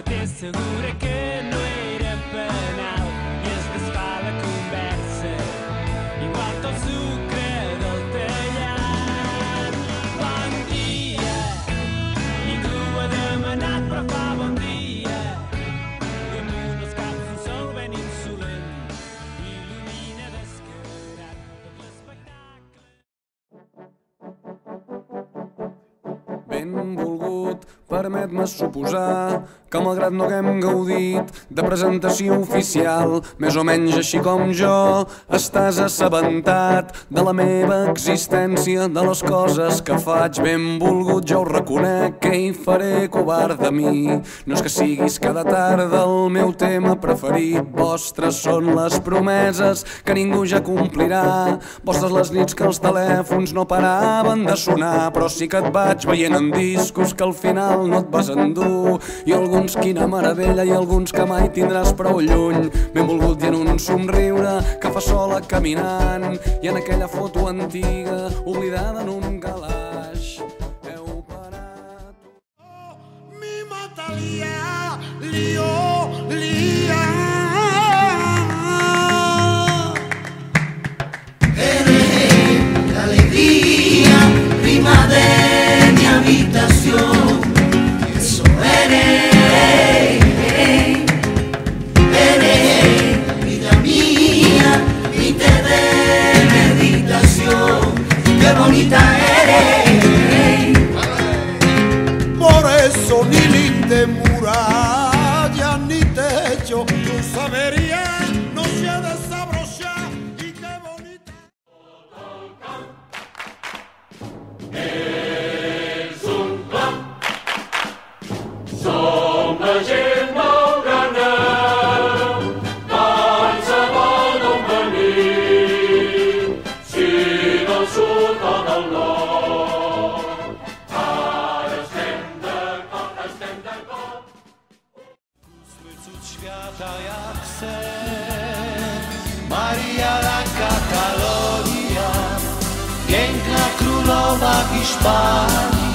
t'assegura que no era penal i es desfà la conversa igual que el sucre del tallat. Bon dia, ningú ha demanat però fa bon dia. Damunt els caps un sol ben insolent il·lumina descarat tot l'espectacle. Benvolgut, permet-me suposar que malgrat no haguem gaudit de presentació oficial, més o menys així com jo, estàs assabentat de la meva existència, de les coses que faig. Benvolgut, jo ho reconec, què hi faré, covard de mi? No és que siguis cada tarda el meu tema preferit. Vostres són les promeses que ningú ja complirà, vostres les nits que els telèfons no paraven de sonar, però sí que et vaig veient en discos que al final no et vas endur, i alguns quina meravella i alguns que mai tindràs prou lluny. Benvolgut, i en un somriure que fa sola caminant, i en aquella foto antiga oblidada en un calaix heu parat. Mi matalia, lia. Eres la alegría prima de mi habitación. Eso eres vida mía, mi té de meditación. Qué bonita eres. Por eso ni linde muralla ni techo, tu sabería no se ha desabrochado. Y qué bonita. Som la gent blaugrana, tant se vol d'on venim, si del sud o del nord. Ara estem d'acord. Ósmy cud świata jak sen, Maria la Catalonia, piękna królowa Hiszpanii.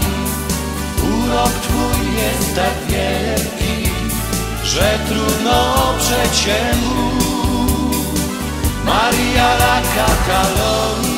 Urok twój jest tak wielki, że trudno oprzeć się mu. Maria la Catalonia.